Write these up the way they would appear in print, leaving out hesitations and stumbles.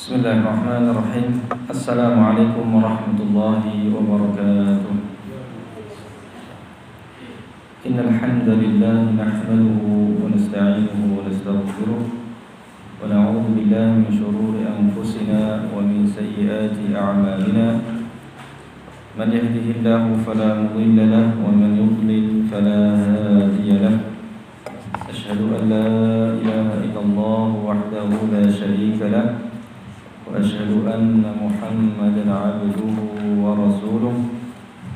Bismillahirrahmanirrahim. Assalamualaikum warahmatullahi wabarakatuh. Innal hamdalillah nahmaduhu wa nasta'inuhu wa nastaghfiruh wa na'udzu billahi min shururi anfusina wa min sayyiati a'malina. Man yahdihillahu fala mudilla lahu wa man yudlil fala hadiya lahu. Ashhadu an la ilaha illallah wahdahu la sharika lahu وأشهد أن محمدا عبده ورسوله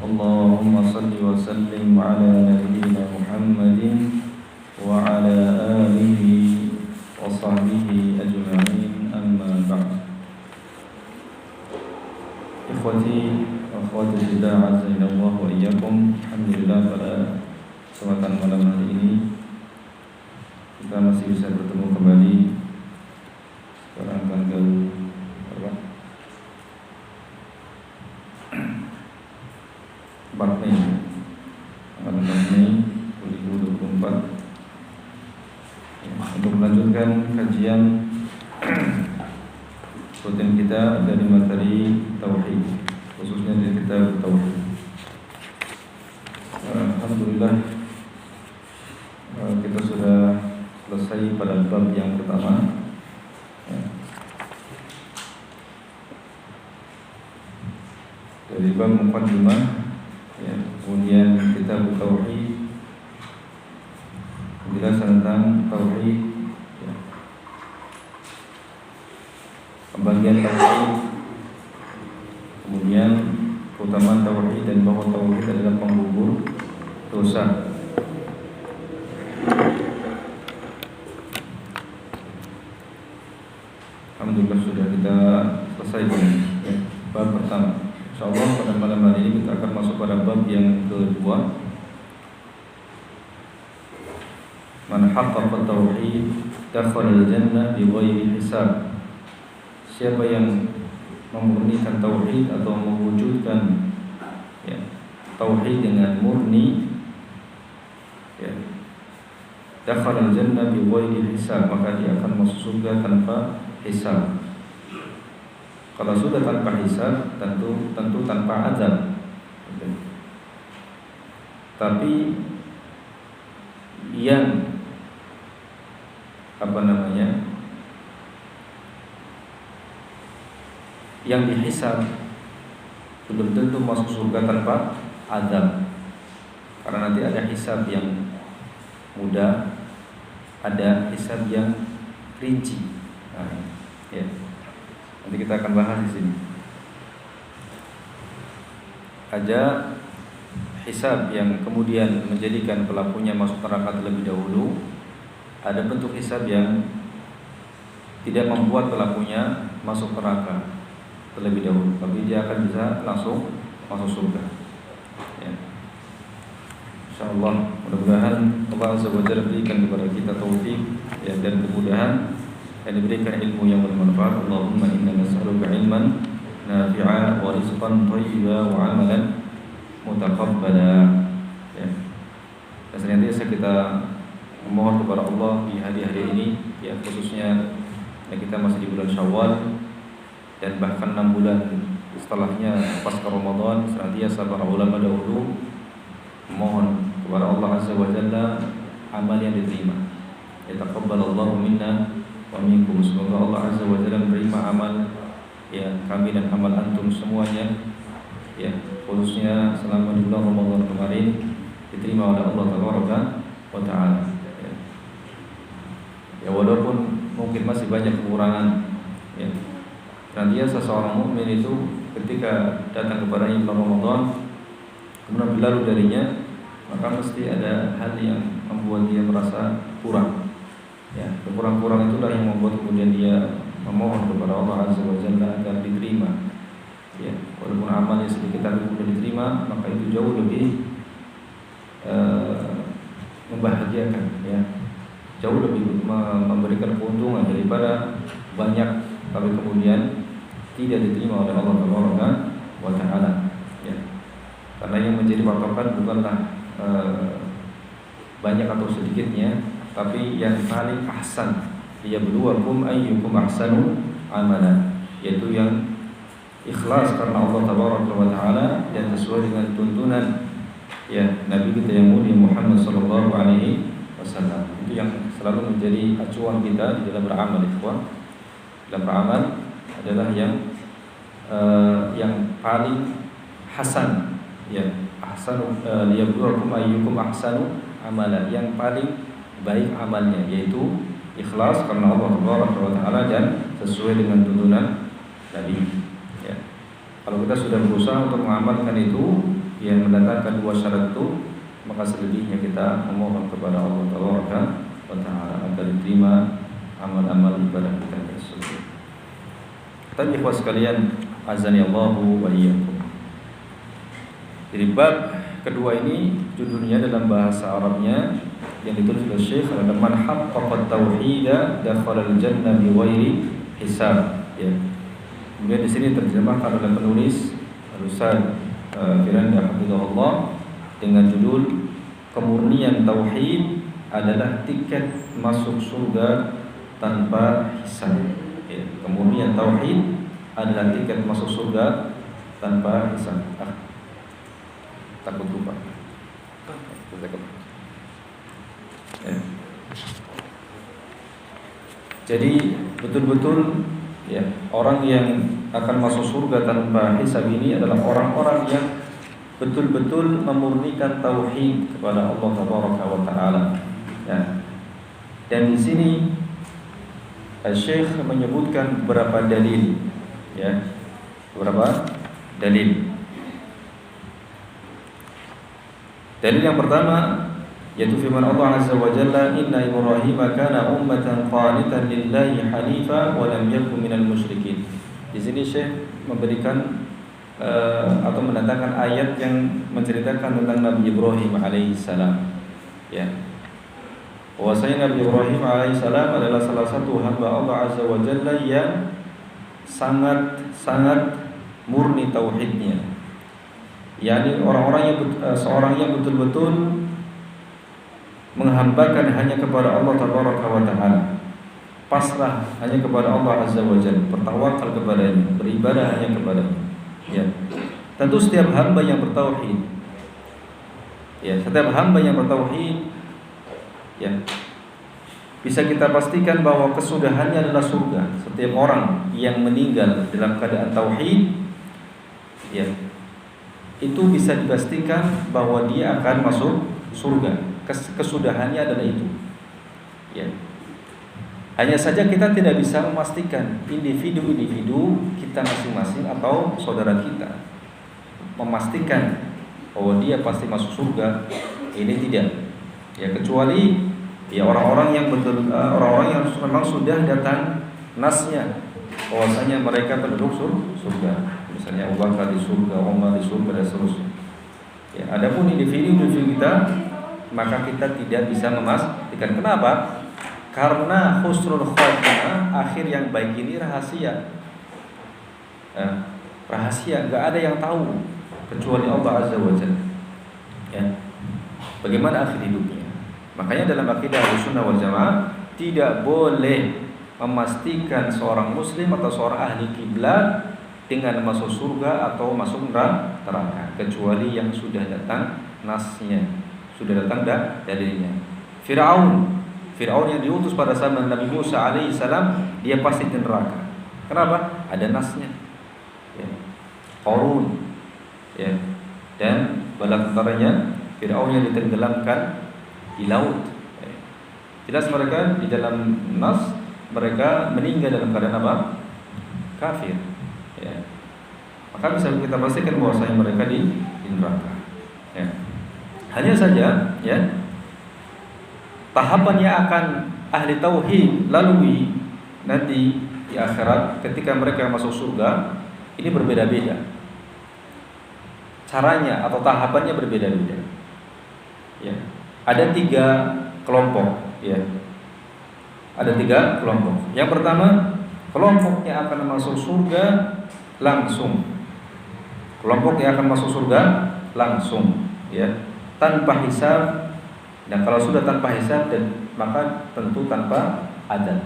اللهم صل وسلم على نبينا محمد وعلى آله وصحبه أجمعين أما بعد إخوتي وأخواتي في الله عزنا الله وإياكم. Alhamdulillah pada kesempatan malam hari ini kita masih bisa bertemu kembali. Sekarang tanggal 4 Mei 2024 untuk melanjutkan kajian rutin kita dari materi Tauhid, khususnya dari kitab Tauhid. Alhamdulillah kita sudah selesai pada bab yang pertama. Dari bab muqaddimah, kemudian kita Tauhid, penjelasan tentang Tauhid, pembagian Tauhid, kemudian keutamaan Tauhid dan bahwa Tauhid adalah penggugur dosa. Alhamdulillah sudah kita selesai bab pertama. InsyaAllah pada malam hari ini kita akan masuk pada bab yang kedua. Man haqqaqa tauhid dakhala al-jannah bighairi hisab. Siapa yang memurnikan tauhid atau mewujudkan tauhid dengan murni, dakhala al-jannah bighairi hisab, maka dia akan masuk surga tanpa hisab. Kalau sudah tanpa hisab, tentu tanpa azab. Tapi yang yang dihisab belum tentu masuk surga tanpa azab. Karena nanti ada hisab yang mudah, ada hisab yang rinci. Nanti kita akan bahas di sini. Ada hisab yang kemudian menjadikan pelakunya masuk neraka terlebih dahulu. Ada bentuk hisab yang tidak membuat pelakunya masuk neraka terlebih dahulu, tapi dia akan bisa langsung masuk surga. InsyaAllah, mudah-mudahan Allah Azza wa Jalla berikan kepada kita taufik dan kemudahan dan diberikan ilmu yang bermanfaat. Allahumma inna nas'aluka ilman nafi'a wa rizqan thayyiba wa amalan mutaqabbala. Dan senantiasa kita memohon kepada Allah di hari-hari ini, khususnya kita masih di bulan Syawal dan bahkan 6 bulan setelahnya pasca Ramadan, senantiasa para ulama dahulu memohon kepada Allah Azza wa Jalla amal yang diterima. Yataqabbalallahu minna wa minkum. Semoga Allah Azza wa Jalla menerima amal kami dan amal antum semuanya, khususnya selama di bulan Ramadan kemarin diterima oleh Allah Tabaraka wa Ta'ala. Walaupun mungkin masih banyak kekurangan, nantinya seseorang mukmin itu ketika datang kepada bulan Ramadan kemudian berlalu darinya, maka mesti ada hal yang membuat dia merasa kurang. Kekurang-kurang itulah yang membuat kemudian dia memohon kepada Allah Azza wa Jalla agar diterima. Walaupun amalnya sedikit tapi kemudian diterima, maka itu jauh lebih membahagiakan, jauh lebih memberikan keuntungan daripada banyak tapi kemudian tidak diterima oleh Allah Subhanahu wa Ta'ala. Karena yang menjadi patokan bukanlah banyak atau sedikitnya, tapi yang paling ahsan liyabluwakum ayyukum ahsanu amala. yaitu yang ikhlas karena Allah Tabaraka wa Ta'ala dan sesuai dengan tuntunan Nabi kita yang mulia Muhammad sallallahu alaihi wasallam. Itu yang selalu menjadi acuan kita di dalam beramal, ikhwan. Dalam beramal adalah yang paling hasan, ahsanu liyabluwakum ayyukum ahsanu amala, yang paling baik amalnya, yaitu ikhlas karena Allah Tabaraka wa Ta'ala dan sesuai dengan tuntunan Nabi. Kalau kita sudah berusaha untuk mengamalkan itu yang mendatangkan dua syarat itu, maka selebihnya kita memohon kepada Allah Tabaraka wa Ta'ala agar diterima amal-amal ibadah kita tersebut. Tapi ikhwas sekalian, azani Allahu wa iyyakum. Jadi bab kedua ini judulnya dalam bahasa Arabnya yang ditulis oleh Syekh adalah man haqqaqa tauhida dakhala al-jannah bi ghairi hisab. Kemudian di sini terjemahkan oleh penulis Ustaz Firanda Hafizahullah dengan judul kemurnian tauhid adalah tiket masuk surga tanpa hisab. Kemurnian tauhid adalah tiket masuk surga tanpa hisab. Takut lupa. Jadi betul-betul orang yang akan masuk surga tanpa hisab ini adalah orang-orang yang betul-betul memurnikan tauhid kepada Allah Tabaraka wa Ta'ala. Dan di sini Syekh menyebutkan beberapa dalil, beberapa dalil. Dalil yang pertama yaitu firman Allah Azza wa Jalla, inna Ibrahim kana ummatan qanitan lillahi hanifa wa lam yakun minal musyrikin. Di sini Syekh memberikan atau mendatangkan ayat yang menceritakan tentang Nabi Ibrahim alaihissalam. Bahwasanya Nabi Ibrahim alaihissalam adalah salah satu hamba Allah Azza wa Jalla yang sangat murni tauhidnya. Yani seorang yang betul-betul menghambakan hanya kepada Allah Tabaraka wa Ta'ala, pasrah hanya kepada Allah Azza wa Jalla, bertawakal kepadanya, beribadah hanya kepadanya. Tentu setiap hamba yang bertauhid, bisa kita pastikan bahwa kesudahannya adalah surga. Setiap orang yang meninggal dalam keadaan tauhid, itu bisa dipastikan bahwa dia akan masuk surga. Kesudahannya adalah itu. Hanya saja kita tidak bisa memastikan individu-individu kita masing-masing atau saudara kita, memastikan bahwa dia pasti masuk surga. Ini tidak. Kecuali orang-orang yang memang sudah datang nasnya bahwasanya mereka penduduk surga. Misalnya Abu Bakar di surga, Umar di surga, dan seterusnya. Adapun individu-individu kita, maka kita tidak bisa memastikan. Kenapa? Karena husnul khotimah, akhir yang baik ini rahasia. Rahasia, enggak ada yang tahu kecuali Allah Azza wa Jalla. Bagaimana akhir hidupnya? Makanya dalam akidah Ahlussunnah wal Jamaah tidak boleh memastikan seorang muslim atau seorang ahli kiblat dengan masuk surga atau masuk neraka, kecuali yang sudah datang nasnya, sudah datang dalilnya. Fir'aun yang diutus pada zaman Nabi Musa alaihissalam, dia pasti di neraka. Kenapa? Ada nasnya. Qarun, dan bala tentaranya Fir'aun yang ditenggelamkan di laut. Jelas mereka di dalam nas, mereka meninggal dalam keadaan apa? Kafir. Maka bisa kita pastikan bahwasanya mereka di neraka. Hanya saja, tahapan yang akan ahli tauhid lalui nanti di akhirat ketika mereka masuk surga ini berbeda-beda. Caranya atau tahapannya berbeda-beda. Ada 3 kelompok. Ada 3 kelompok. Yang pertama, kelompok yang akan masuk surga langsung. Kelompok yang akan masuk surga langsung, tanpa hisab. Dan kalau sudah tanpa hisab, dan maka tentu tanpa azab.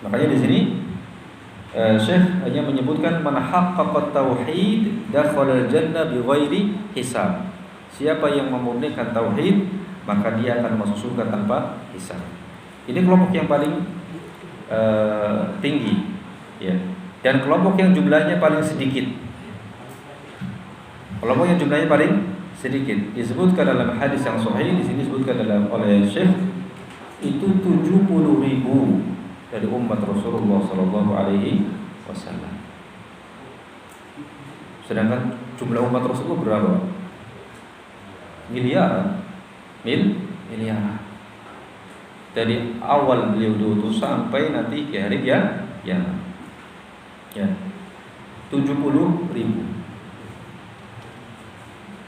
Makanya di sini Syekh hanya menyebutkan man haqqaqa tauhid dakhala al-jannah bighairi hisab. Siapa yang memurnikan tauhid, maka dia akan masuk surga tanpa hisab. Ini kelompok yang paling tinggi, ya. Dan kelompok yang jumlahnya paling sedikit. Kelompok yang jumlahnya paling sedikit disebutkan dalam hadis yang sahih, di sini disebutkan oleh Syekh itu 70.000 dari umat Rasulullah sallallahu alaihi wasallam. Sedangkan jumlah umat Rasulullah berapa? Miliaran. Miliaran. Dari awal beliau diutus sampai nanti ke hari kiamat. Ya. 70.000.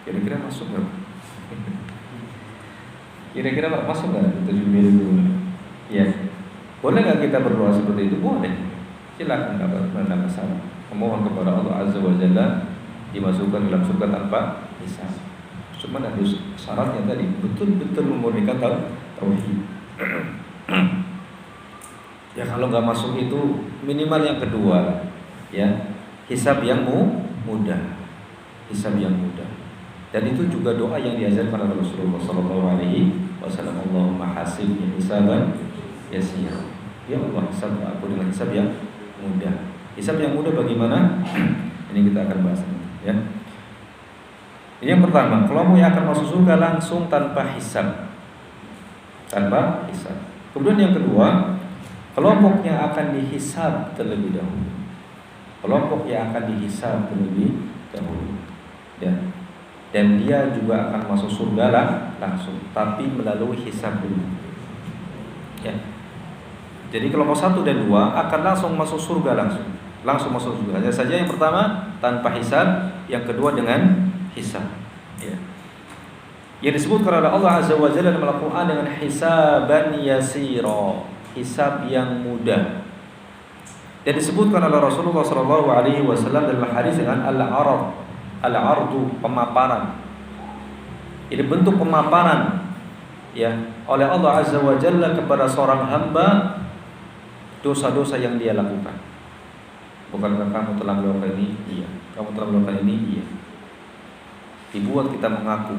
Kira-kira masuk enggak? Kira-kira masuk enggak 70.000? Ya. Boleh enggak kita berdoa seperti itu? Boleh. Silakan, enggak masalah. Memohon kepada Allah Azza wa Jalla dimasukkan dalam surga tanpa hisab. Cuma ada syaratnya tadi, betul-betul memurnikan tauhid. Ya kalau nggak masuk itu minimal yang kedua, ya hisab yang mudah, hisab yang mudah. Dan itu juga doa yang diajarkan oleh Rasulullah Sallallahu Alaihi Wasallam. Allahumma hasibni hisaban yasira. Ya Allah, hisab aku dengan hisab yang mudah. Hisab yang mudah bagaimana? Ini kita akan bahas nanti, ya. Ini yang pertama, kelompok yang akan masuk surga langsung tanpa hisab. Tanpa hisab. Kemudian yang kedua, kelompok yang akan dihisab terlebih dahulu. Kelompok yang akan dihisab terlebih dahulu. Ya. Dan dia juga akan masuk surga langsung, tapi melalui hisab dulu. Ya. Jadi kelompok 1 dan 2 akan langsung masuk surga langsung masuk surga. Hanya saja yang pertama tanpa hisab, yang kedua dengan hisab. Ya. Yang disebutkan oleh Allah Azza wa Jalla dalam Al-Quran dengan hisaban yasira, hisab yang mudah. Dan disebutkan oleh Rasulullah Sallallahu Alaihi Wasallam dalam hadis dengan al-ardu, pemaparan. Ini bentuk pemaparan, ya, oleh Allah Azza wa Jalla kepada seorang hamba dosa-dosa yang dia lakukan. Bukankah kamu telah melakukan ini? Iya. Kamu telah melakukan ini? Iya. Dibuat kita mengaku.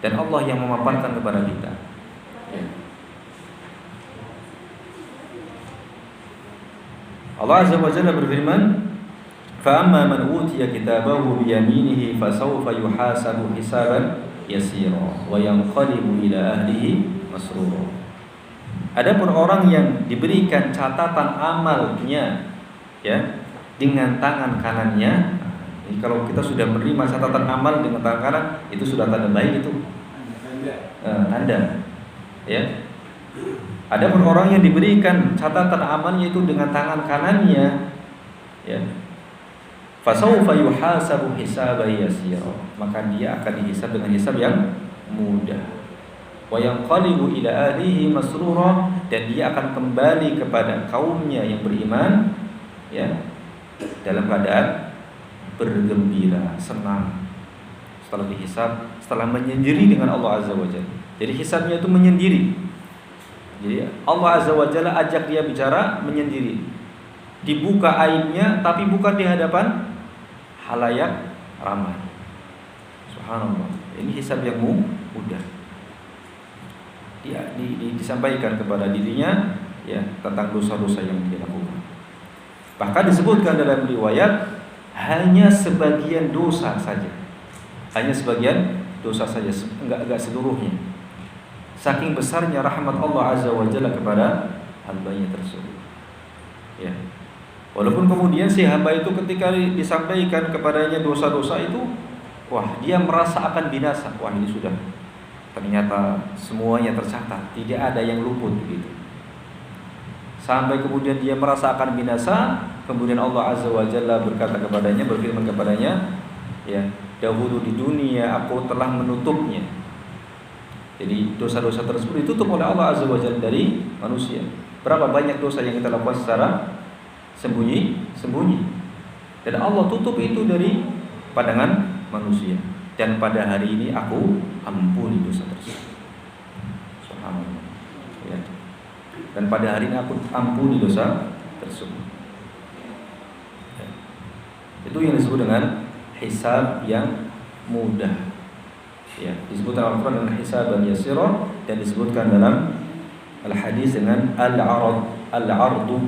Dan Allah yang memaparkan kepada kita, ya. Allah Azza wa Jalla berfirman, "Fa'amma man utiya kitabahu biyaminihi fasawfa yuhasabu hisaban yasira wa yanqalibu ila ahlihi masrura." Adapun orang yang diberikan catatan amalnya, ya, dengan tangan kanannya. Jadi kalau kita sudah menerima catatan amal dengan tangan kanan, itu sudah tanda baik, itu tanda, ya. Adapun orang yang diberikan catatan amalnya itu dengan tangan kanannya, ya, fasawfa yuhasabu hisaban yasira, maka dia akan dihisab dengan hisab yang mudah. Wa yanqalibu ila ahlihi masrura, dan dia akan kembali kepada kaumnya yang beriman, ya, dalam keadaan bergembira, senang setelah dihisab, setelah menyendiri dengan Allah Azza wa Jalla. Jadi hisabnya itu menyendiri. Jadi Allah Azza wa Jalla ajak dia bicara menyendiri. Dibuka aibnya, tapi bukan di hadapan halayak ramai. Subhanallah. Ini hisab yang mudah. Dia disampaikan kepada dirinya, ya, tentang dosa-dosa yang dia lakukan. Bahkan disebutkan dalam riwayat hanya sebagian dosa saja. Hanya sebagian dosa saja, enggak seluruhnya. Saking besarnya rahmat Allah Azza wa Jalla kepada hamba-Nya tersebut. Ya. Walaupun kemudian si hamba itu ketika disampaikan kepadanya dosa-dosa itu, wah, dia merasa akan binasa. Wah, ini sudah ternyata semuanya tercatat, tidak ada yang luput begitu. Sampai kemudian dia merasa akan binasa, kemudian Allah Azza wa Jalla berkata kepadanya, berfirman kepadanya, ya, dahulu di dunia aku telah menutupnya. Jadi dosa-dosa tersebut ditutup oleh Allah Azza wa Jalla dari manusia. Berapa banyak dosa yang kita lakukan secara sembunyi, dan Allah tutup itu dari pandangan manusia. Dan pada hari ini aku ampuni dosa tersebut. Subhanallah. Ya. Dan pada hari ini aku ampuni dosa tersebut. Itu yang disebut dengan hisab yang mudah. Ya, disebutkan Al-Quran dengan hisaban yasira, dan disebutkan dalam al-hadis dengan al-ardu,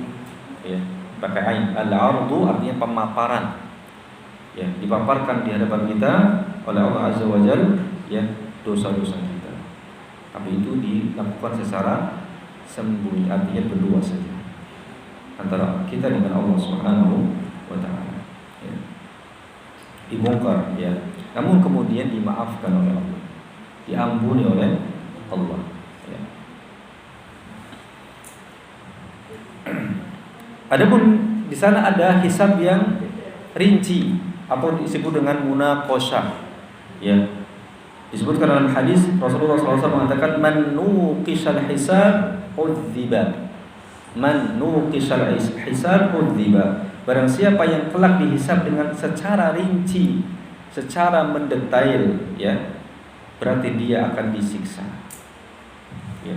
ya, pakai ain. Al-ardu artinya pemaparan. Ya, dipaparkan di hadapan kita oleh Allah Azza wa Jalla, ya, dosa-dosa kita. Tapi itu dilakukan secara sembunyi, artinya berdua saja antara kita dengan Allah Subhanahu wa taala. Ya. Dibongkar, ya. Namun kemudian dimaafkan oleh Allah, diampuni oleh Allah. Ya. Adapun di sana ada hisab yang rinci atau disebut dengan munaqasyah. Ya. Disebutkan dalam hadis Rasulullah SAW mengatakan man nuqishal hisab udziba. Man nuqishal hisab udziba. Barang siapa yang kelak dihisab dengan secara rinci, secara mendetail, ya, berarti dia akan disiksa, ya.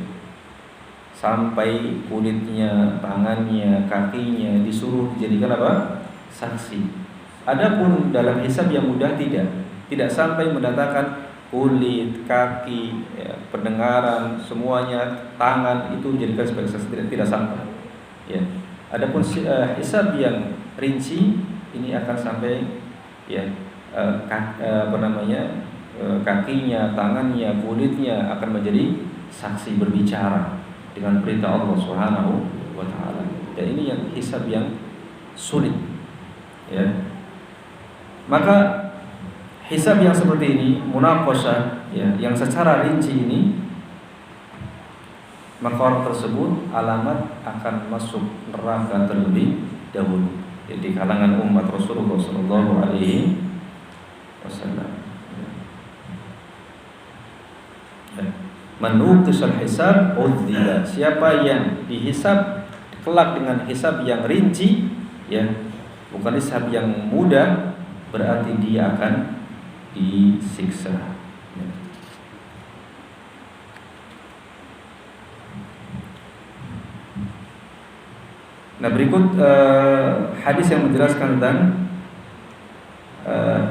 Sampai kulitnya, tangannya, kakinya disuruh dijadikan apa? Saksi. Adapun dalam hisab yang mudah tidak sampai mendatangkan kulit, kaki, ya, pendengaran, semuanya, tangan itu dijadikan sebagai saksi, tidak sampai. Ya. Adapun hisab yang rinci ini akan sampai, ya, kakinya, tangannya, kulitnya akan menjadi saksi berbicara dengan perintah Allah Subhanahu wa taala. Dan ini yang hisab yang sulit, ya. Maka hisab yang seperti ini, munaqasyah, ya, yang secara rinci ini, maka orang tersebut alamat akan masuk neraka terlebih dahulu, ya, di kalangan umat Rasulullah sallallahu alaihi wasallam. Menuqishal hisab udziba. Siapa yang dihisab kelak dengan hisab yang rinci, ya, bukan hisab yang mudah, berarti dia akan disiksa. Nah, berikut hadis yang menjelaskan tentang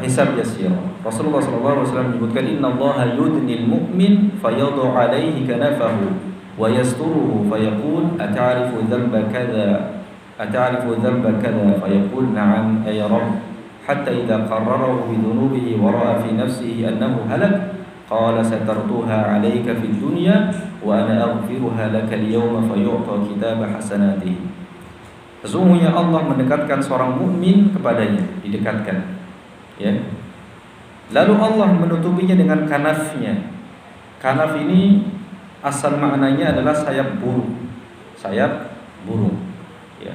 hisab yasir. Rasulullah SAW menyebutkan innallaha yudnil mu'min fayadhu alaihi kanafahu wa yasturuhu fayaqul ata'rifu dhanba kadha fayaqul na'am ay rabb hatta idza qarrarahu bi dhunubihi wa ra'a fi nafsihi annahu halak qala satartuha 'alayka fid dunya wa ana aghfiruha laka al-yawma fayu'ta kitaba hasanatihi. Sesungguhnya Allah mendekatkan seorang mukmin kepadanya, didekatkan, ya. Lalu Allah menutupinya dengan kanafnya. Kanaf ini asal maknanya adalah sayap burung. Sayap burung, ya.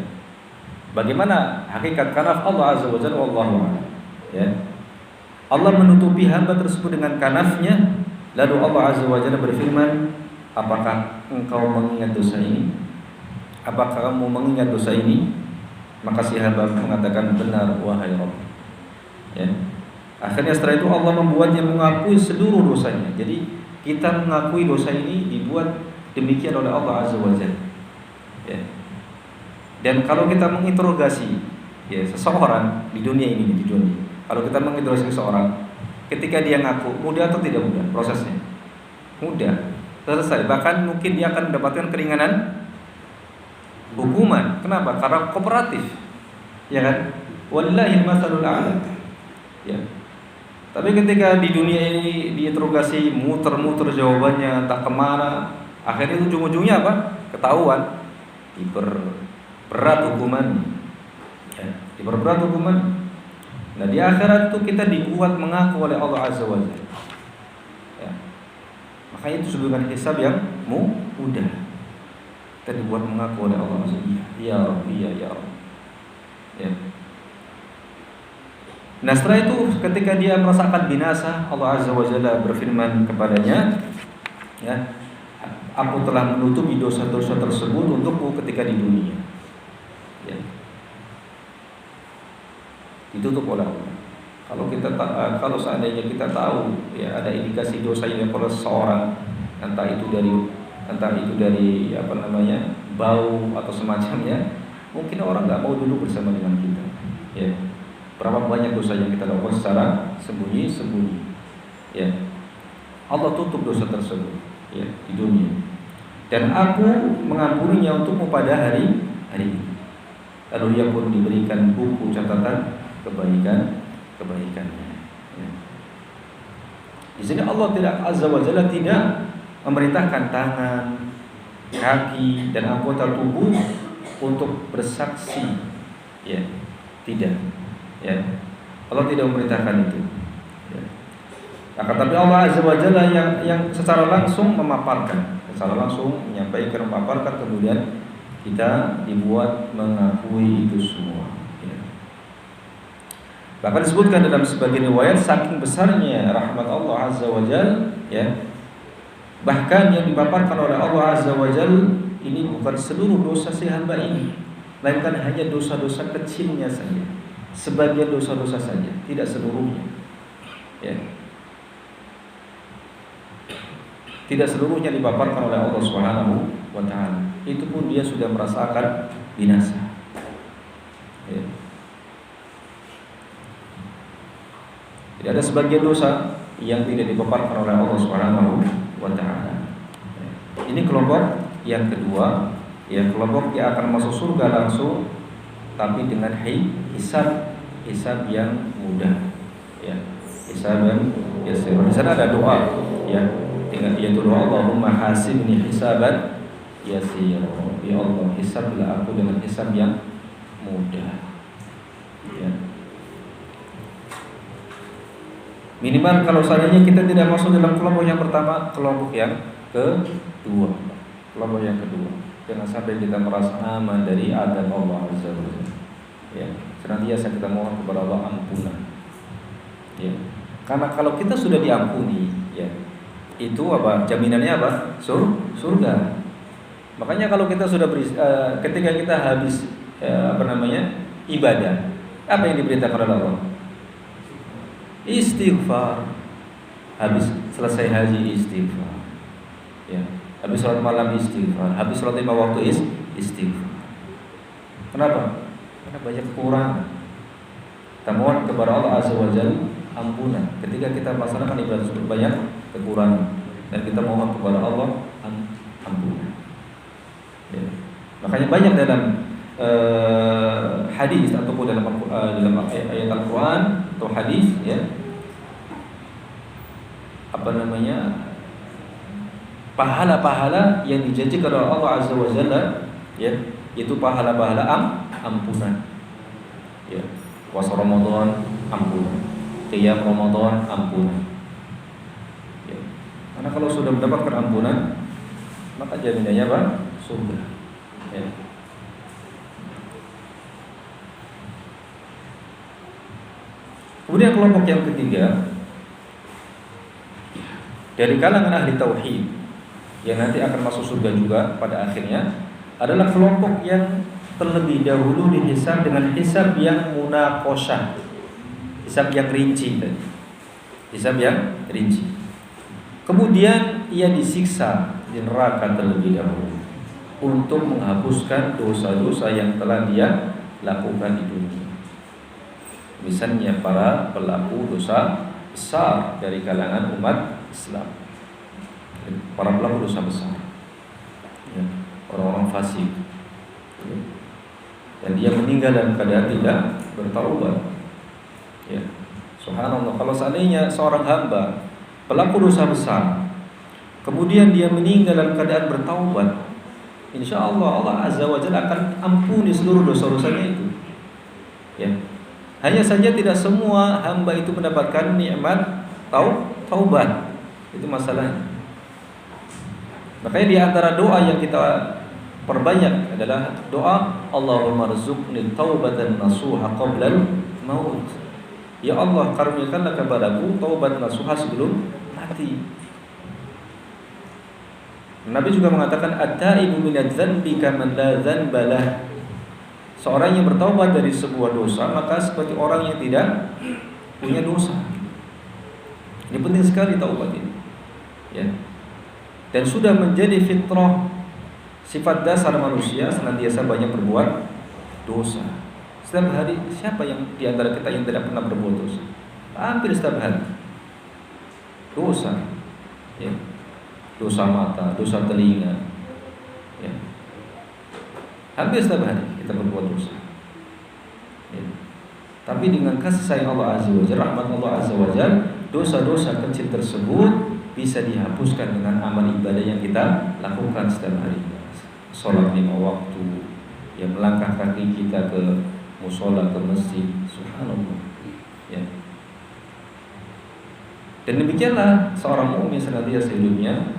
Bagaimana hakikat kanaf Allah Azza wa Jalla, wallahu a'lam, ya. Allah menutupi hamba tersebut dengan kanafnya. Lalu Allah Azza wa Jalla berfirman, apakah engkau mengingat dosa ini? Apakah kamu mengingat dosa ini? Maka si hamba mengatakan, benar wahai Rabb, ya. Akhirnya setelah itu Allah membuatnya mengakui seluruh dosanya. Jadi kita mengakui dosa ini dibuat demikian oleh Allah Azza wa Jalla, ya. Dan kalau kita menginterogasi, ya, seseorang di dunia ini, kalau kita menginterogasi seseorang, ketika dia ngaku, mudah atau tidak mudah prosesnya? Mudah, selesai. Bahkan mungkin dia akan mendapatkan keringanan hukuman. Kenapa? Karena kooperatif, ya kan? Wallahil matsalul a'la, ya. Tapi ketika di dunia ini diinterogasi, muter-muter jawabannya entah kemana, akhirnya ujung-ujungnya apa? Ketahuan, diperberat hukuman, ya, diperberat hukuman. Nah, di akhirat itu kita dibuat mengaku oleh Allah Azza wa Jalla, ya. Makanya itu disebutkan hisab yang mudah. Kita dibuat mengaku oleh Allah Azza wa Jalla, ya Rabbi, ya Rabbi, ya. Nah, setelah itu ketika dia merasakan binasa, Allah Azza wa Jalla berfirman kepadanya, ya, aku telah menutupi dosa-dosa tersebut untukmu ketika di dunia, ya. Ditutup oleh Allah. Kalau seandainya kita tahu, ya, ada indikasi dosa yang pada seseorang, entah itu dari bau atau semacamnya, mungkin orang nggak mau duduk bersama dengan kita, ya. Berapa banyak dosa yang kita lakukan secara sembunyi-sembunyi. Ya. Allah tutup dosa tersebut ya di dunia. Dan aku mengampuninya untukmu pada hari ini. Lalu ia pun diberikan buku catatan kebaikannya. Ya. Di sini Allah tidak azza wa jalla tidak memerintahkan tangan, kaki dan anggota tubuh untuk bersaksi. Ya, tidak. Ya. Allah tidak memerintahkan itu. Ya. Akan tapi Allah azza wa jalla yang secara langsung memaparkan, secara langsung menyampaikan, memaparkan, kemudian kita dibuat mengakui itu semua. Ya. Bahkan disebutkan dalam sebagian riwayat saking besarnya rahmat Allah azza wa jalla, ya. Bahkan yang dipaparkan oleh Allah azza wa jalla ini bukan seluruh dosa si hamba ini, melainkan hanya dosa-dosa kecilnya saja, sebagian dosa-dosa saja, tidak seluruhnya. Ya. Tidak seluruhnya dipaparkan oleh Allah Subhanahu wa taala. Itu pun dia sudah merasakan binasa. Ya. Tidak ada sebagian dosa yang tidak dipaparkan oleh Allah Subhanahu wa taala. Ya. Ini kelompok yang kedua, ya, kelompok yang akan masuk surga langsung tapi dengan hisab yang mudah. Ya. Hisab yang yasir. Di sana ada doa, ya. Dengan yaitu doa Allahumma hasibni hisaban yasir. Ya Allah, hisablah aku dengan hisab yang mudah. Ya. Minimal kalau seandainya kita tidak masuk dalam kelompok yang pertama, kelompok yang kedua. Kelompok yang kedua. Jangan sampai kita merasa aman dari adab Allah azza wa jalla. Ya, senantiasa kita mohon kepada Allah ampunan. Ya. Karena kalau kita sudah diampuni, ya, itu apa? Jaminannya apa? Surga. Makanya kalau kita sudah ketika kita habis ibadah, apa yang diberitakan oleh Allah? Istighfar. Habis selesai haji istighfar. Ya. Habis sholat malam istighfar. Habis sholat 5 waktu istighfar. Kenapa? Karena banyak kekurangan. Kita mohon kepada Allah azza wa jalla ampunan. Ketika kita melaksanakan ibadah tersebut banyak kekurangan dan kita mohon kepada Allah ampunan. Ya. Makanya banyak dalam hadis ataupun dalam ayat Al-Quran atau hadis, ya, pahala-pahala yang dijanjikan oleh Allah azza wa jalla, ya, itu pahala-pahala ampunan. Ya. Puasa Ramadan ampunan, qiyam Ramadan ampunan. Ya. Karena kalau sudah mendapatkan ampunan, maka jaminannya apa? Surga. Ya. Kemudian kelompok yang ketiga dari kalangan ahli tauhid yang nanti akan masuk surga juga pada akhirnya adalah kelompok yang terlebih dahulu dihisab dengan hisab yang munaqasyah, hisab yang rinci tadi. Hisab yang rinci. Kemudian ia disiksa di neraka terlebih dahulu untuk menghapuskan dosa-dosa yang telah dia lakukan di dunia. Misalnya para pelaku dosa besar dari kalangan umat Islam, para pelaku dosa besar, ya, orang-orang fasik, ya, dan dia meninggal dalam keadaan tidak bertaubat. Ya, subhanallah, kalau seandainya seorang hamba pelaku dosa besar, kemudian dia meninggal dalam keadaan bertaubat, insya Allah Allah azza wa jalla akan ampuni seluruh dosa-dosanya itu. Ya. Hanya saja tidak semua hamba itu mendapatkan nikmat taubat. Itu masalahnya. Makanya di antara doa yang kita perbanyak adalah doa Allahumma rzuqni taubatan nasuha qablal maut. Ya Allah, karuniakanlah kepadaku taubat nasuha sebelum mati. Nabi juga mengatakan at-taibu minadz-dzanbi kaman la dzanba lah. Seorang yang bertaubat dari sebuah dosa maka seperti orang yang tidak punya dosa. Ini penting sekali taubat ini. Ya. Dan sudah menjadi fitrah, sifat dasar manusia senantiasa banyak berbuat dosa. Setiap hari siapa yang di antara kita yang tidak pernah berbuat dosa? Hampir setiap hari. Dosa, ya. Dosa mata, dosa telinga, ya. Hampir setiap hari kita berbuat dosa, ya. Tapi dengan kasih sayang Allah Azza wa Jalla, rahmat Allah Azza wa Jalla, dosa-dosa kecil tersebut bisa dihapuskan dengan amal ibadah yang kita lakukan setiap hari. Sholat 5 waktu, ya, melangkah kaki kita ke musola, ke masjid, subhanallah, ya. Dan demikianlah seorang mukmin senantiasa hidupnya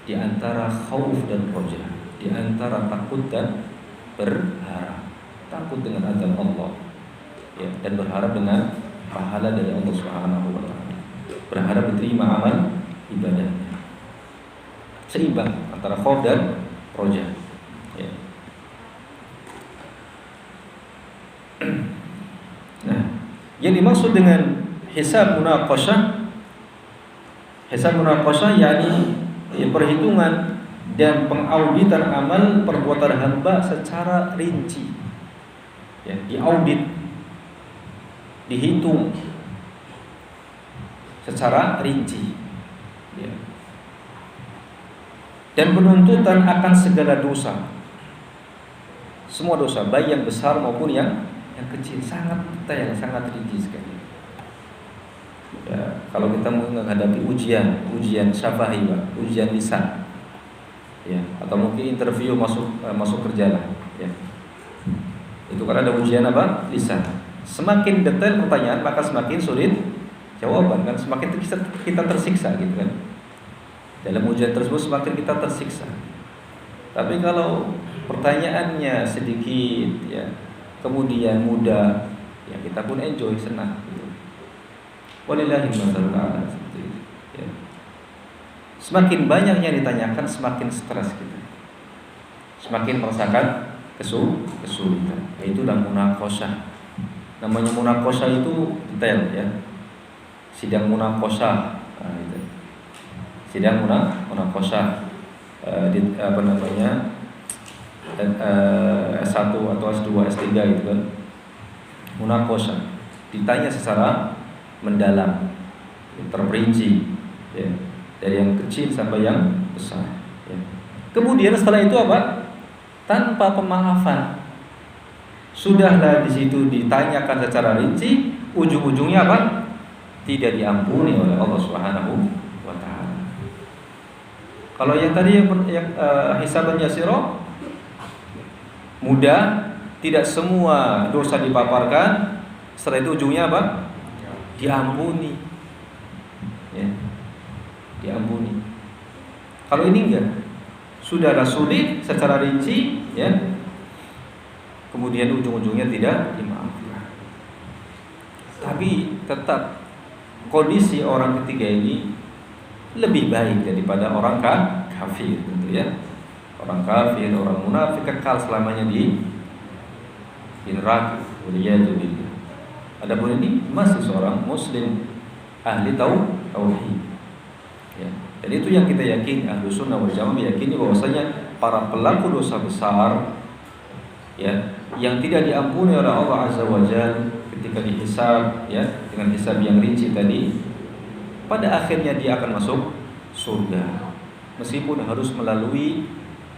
di antara khauf dan roja, di antara takut dan berharap. Takut dengan azab Allah, ya, dan berharap dengan pahala dari Allah Subhanahu wa taala. Berharap diterima amal ibadahnya. Seimbang antara khauf dan roja, ya. Nah, yang dimaksud dengan hisab munaqasyah, yakni perhitungan dan pengauditan amal perbuatan hamba secara rinci, ya, diaudit, dihitung secara rinci, ya. Dan penuntutan akan segala dosa, semua dosa, baik yang besar maupun yang kecil, sangat detail, sangat rinci sekali. Ya, kalau kita menghadapi ujian syafahi, ujian lisan, ya, atau mungkin interview masuk kerja lah, ya. Itu kan ada ujian apa? Lisan. Semakin detail pertanyaan maka semakin sulit jawaban, kan? Semakin kita tersiksa, gitu kan? Dalam ujian tersebut semakin kita tersiksa. Tapi kalau pertanyaannya sedikit, ya, kemudian mudah, ya, kita pun enjoy, senang, gitu. Walillahil mathalul a'la, ya. Semakin banyak yang ditanyakan, semakin stres kita, semakin merasakan kesulitan. Itulah munaqasyah. Namanya munaqasyah itu detail, ya. Sidang munaqasyah, nah, itu. Sidang munaqasyah, S1 atau S2, S3 itu kan. Munaqasyah ditanya secara mendalam, terperinci, ya, dari yang kecil sampai yang besar, ya. Kemudian setelah itu apa? Tanpa pemaafan. Sudahlah di situ ditanyakan secara rinci, ujung-ujungnya apa? Tidak diampuni oleh Allah Subhanahu wa taala. Kalau yang tadi yang hisaban yasira, mudah, tidak semua dosa dipaparkan, setelah itu ujungnya apa? Diampuni, ya, diampuni. Kalau ini enggak, sudahlah sulit secara rinci, ya, kemudian ujung-ujungnya tidak dimaafkan. Tapi tetap kondisi orang ketiga ini lebih baik daripada orang kafir, gitu, ya. Orang kafir, orang munafik kekal selamanya di neraka. Waliyadzubillah. Adapun ini masih seorang muslim ahli tauhid, ya. Dan itu yang kita yakini, ahlu sunnah wal jamaah meyakini bahwasanya para pelaku dosa besar, ya, yang tidak diampuni oleh Allah Azza wa Jalla ketika dihisab, ya, dengan hisab yang rinci tadi, pada akhirnya dia akan masuk surga meskipun harus melalui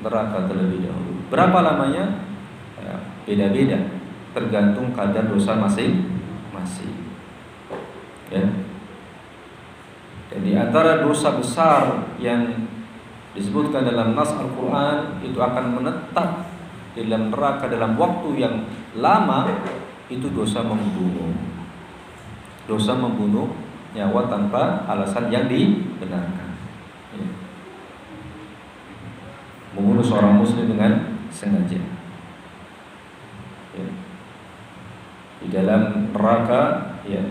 neraka terlebih dahulu. Berapa lamanya? Ya, beda-beda, tergantung kadar dosa masing-masing, ya. Dan di antara dosa besar yang disebutkan dalam nas Al-Quran, itu akan menetap di dalam neraka dalam waktu yang lama, itu dosa membunuh. Dosa membunuh nyawa tanpa alasan yang dibenarkan, ya. Membunuh seorang muslim dengan sengaja, ya. Di dalam neraka, ya,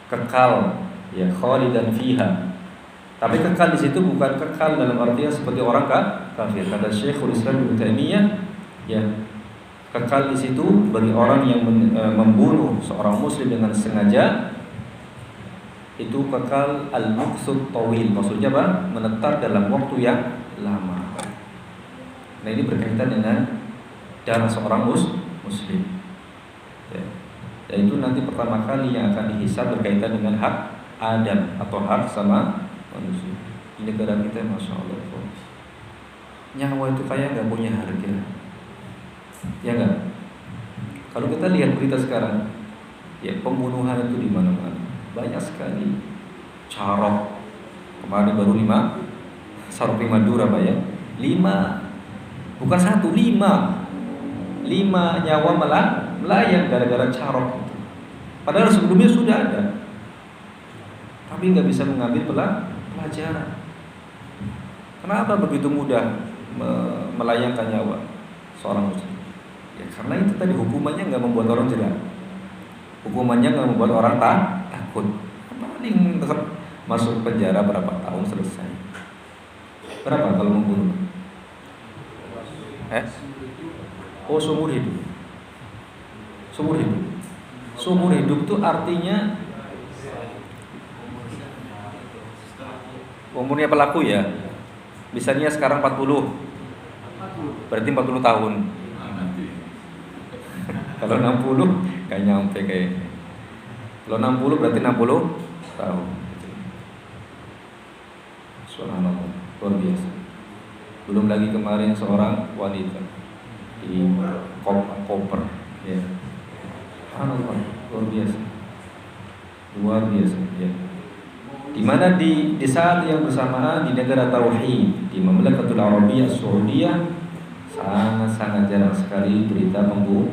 kekal, ya, khalidan fiha. Tapi kekal di situ bukan kekal dalam artian seperti orang kafir. Kata Syekhul Islam Ibnu Taimiyah, ya, kekal di situ bagi orang yang membunuh seorang muslim dengan sengaja, itu kekal al-muqsud tawil. Maksudnya apa? Menetap dalam waktu yang lama. Nah, ini berkaitan dengan darah seorang muslim. Dan itu nanti pertama kali yang akan dihisab berkaitan dengan hak Adam atau hak sama manusia. Di negara kita, masya Allah, nyawa itu kayak nggak punya harga, ya nggak? Kalau kita lihat berita sekarang, ya pembunuhan itu di mana-mana, banyak sekali. Carok kemarin baru 5, Saropi Madura, Pak ya, 5, bukan 1, 5 nyawa melayang gara-gara carok itu. Padahal sebelumnya sudah ada, tapi nggak bisa mengambil pelajaran. Kenapa begitu mudah melayangkan nyawa seorang muslim? Ya karena itu tadi, hukumannya nggak membuat orang jerah, hukumannya nggak membuat orang takut. Paling masuk penjara berapa tahun selesai. Berapa kalau membunuh? Oh, seumur hidup. Seumur hidup itu artinya umurnya pelaku ya. Misalnya sekarang 40, berarti 40 tahun. Kalau 60 gak nyampe kayaknya. Kalau 60 berarti 60 tahun. Subhanallah, luar biasa. Belum lagi kemarin seorang wanita di Koper, ya. Subhanallah, luar biasa, ya. Di mana di saat yang bersamaan di negara tauhid, di Mamlakatul Arabiyah Saudiyah, sangat jarang sekali berita pembunuh.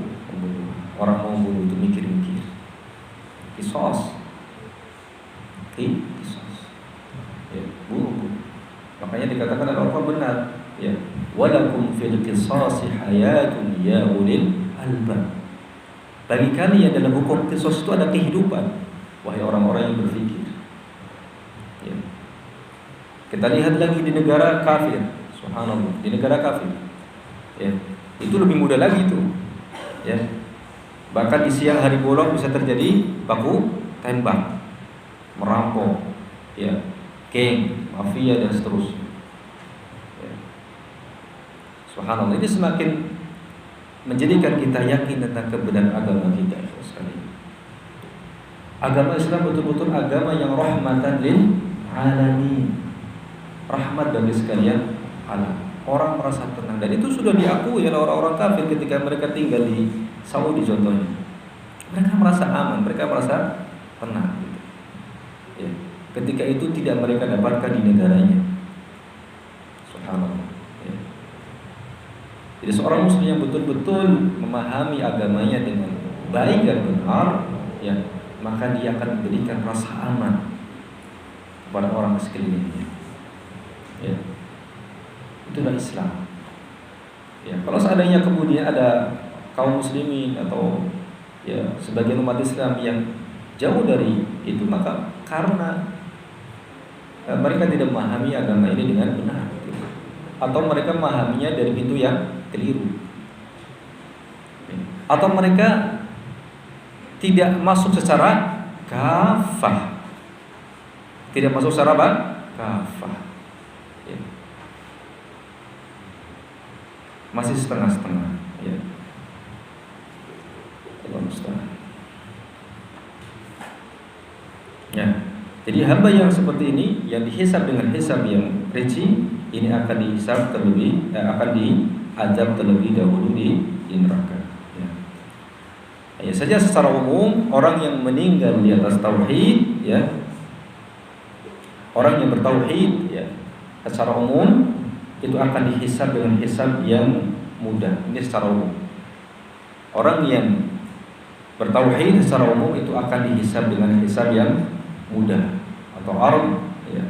Orang mau bunuh itu mikir-mikir. Kisos. Ya, bunuh. Makanya dikatakan oleh Allah benar, ya. Walakum fil qisasi hayatun ya ulil albab. Bagi kalian dalam hukum qisas itu ada kehidupan, wahai orang-orang yang berfikir. Ya. Kita lihat lagi di negara kafir, subhanallah, di negara kafir, ya, itu lebih mudah lagi itu, ya. Bahkan di siang hari bolong bisa terjadi baku tembak, merampok, ya, geng, mafia dan seterusnya. Ya. Subhanallah, ini semakin menjadikan kita yakin tentang kebenaran agama kita sekali. Agama Islam betul-betul agama yang rahmatan lil alamin, rahmat bagi sekalian alam. Orang merasa tenang, dan itu sudah diakui oleh orang-orang kafir ketika mereka tinggal di Saudi contohnya. Mereka merasa aman, mereka merasa tenang, gitu. Ya. Ketika itu tidak mereka dapatkan di negaranya. Subhanallah. Ya. Jadi seorang muslim yang betul-betul memahami agamanya dengan baik dan benar, ya, maka dia akan memberikan rasa aman kepada orang sekelilingnya. Ya. Itulah Islam. Ya, kalau seandainya kemudian ada kaum muslimin atau ya sebagian umat Islam yang jauh dari itu, maka karena mereka tidak memahami agama ini dengan benar, atau mereka memahaminya dari pintu yang keliru, atau mereka tidak masuk secara kafah, kafah, ya. Masih setengah-setengah, ya. Allah musta'an. Ya, jadi hamba yang seperti ini yang dihisab dengan hisab yang rinci, ini akan dihisab terlebih, akan diazab terlebih dahulu di neraka. Ya. Hanya saja secara umum orang yang meninggal di atas tauhid, ya, orang yang bertauhid, ya, secara umum itu akan dihisab dengan hisab yang mudah. Ini secara umum. Orang yang bertauhid secara umum itu akan dihisab dengan hisab yang mudah atau ard, ya.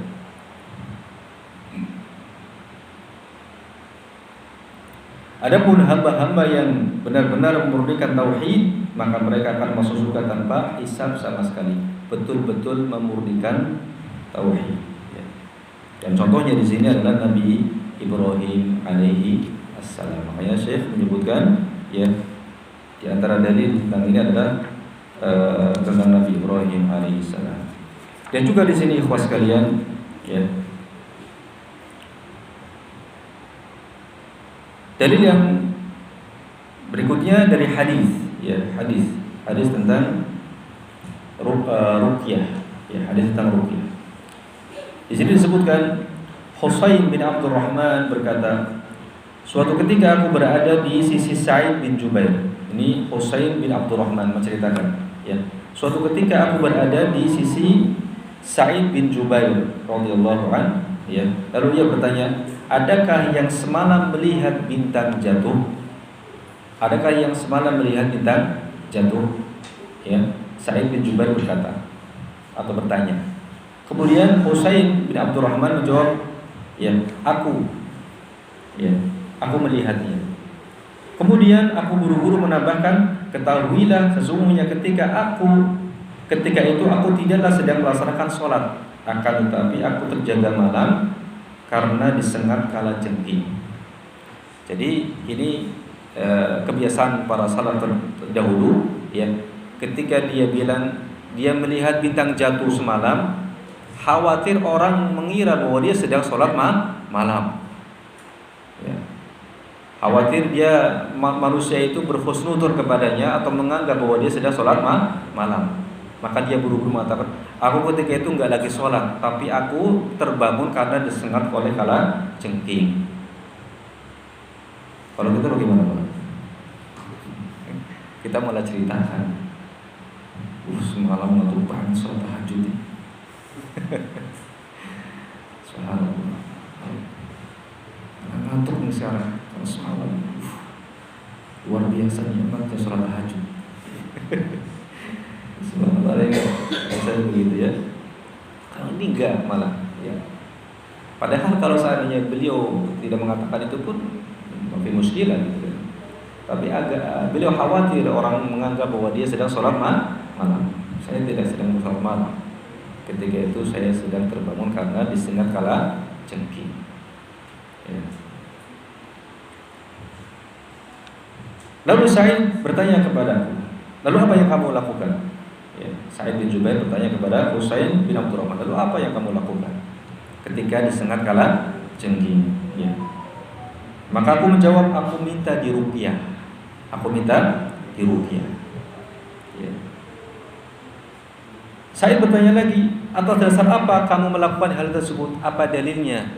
Adapun hamba-hamba yang benar-benar memurnikan tauhid, maka mereka akan masuk surga tanpa hisab sama sekali. Betul-betul memurnikan tauhid. Ya. Dan contohnya di sini adalah Nabi Ibrahim alaihi assalam. Makanya Syekh menyebutkan, ya, di antara dalil tentang ini adalah tentang Nabi Ibrahim alaihi salam. Dan juga di sini ikhwas sekalian, ya, dalil yang berikutnya dari hadis, ya, hadis hadis tentang ruqyah, ya, hadis tentang ruqyah. Di sini disebutkan Husain bin Abdurrahman berkata, suatu ketika aku berada di sisi Sa'id bin Jubair. Ini Husain bin Abdurrahman menceritakan, ya. Suatu ketika aku berada di sisi Sa'id bin Jubair radhiyallahu anhu, ya. Lalu ia bertanya, adakah yang semalam melihat bintang jatuh? Adakah yang semalam melihat bintang jatuh? Ya, Sa'id bin Jubair berkata atau bertanya. Kemudian Husain bin Abdurrahman menjawab, ya, aku melihatnya. Kemudian aku buru-buru menambahkan, ketahuilah sesungguhnya ketika itu aku tidaklah sedang melaksanakan sholat, akan tetapi aku terjaga malam karena disengat kala jengking. Jadi ini kebiasaan para salaf terdahulu, ya. Ketika dia bilang dia melihat bintang jatuh semalam, khawatir orang mengira bahwa dia sedang sholat malam, ya. Khawatir dia manusia itu berhusnudzon kepadanya atau menganggap bahwa dia sedang sholat malam. Maka dia buru-buru mengatakan, aku ketika itu enggak lagi sholat, tapi aku terbangun karena disengat oleh kala jengking. Kalau kita bagaimana, Pak? Kita malah ceritakan, semalam ngantuk banget sholat tahajud. Subhanallah. Ngantuk nih sekarang. Kalau semalam luar biasa nikmatnya sholat tahajud. Subhanallah, saya begitu, ya. Kalau ini enggak malah, ya. Padahal kalau seandainya beliau tidak mengatakan itu pun lebih muskilah gitu, ya. Tapi beliau khawatir orang menganggap bahwa dia sedang sholat malam. Saya tidak sedang sholat malam. Ketika itu saya sedang terbangun karena disengat kala jengking, ya. Lalu Sa'id bertanya kepadaku, lalu apa yang kamu lakukan? Ya, Sa'id bin Jubair bertanya kepada Husain bin Abdurrahman, lalu apa yang kamu lakukan ketika disengat kala jengking? Ya. Maka aku menjawab, aku minta diruqyah. Aku minta diruqyah. Ya. Sa'id bertanya lagi, atas dasar apa kamu melakukan hal tersebut? Apa dalilnya?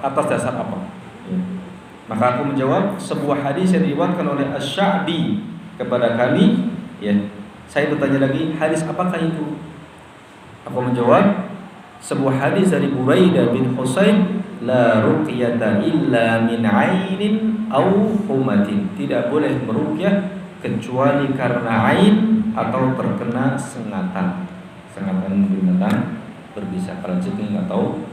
Atas dasar apa? Ya. Maka aku menjawab, sebuah hadis yang diriwayatkan oleh Asy-Sya'bi kepada kami, ya. Saya bertanya lagi, hadis apakah itu? Aku menjawab, sebuah hadis dari Buraidah bin Husain, la ruqyata illa min 'ainin aw humatin. Tidak boleh meruqyah kecuali karena ain atau terkena sengatan binatang berbisa, kalajengking atau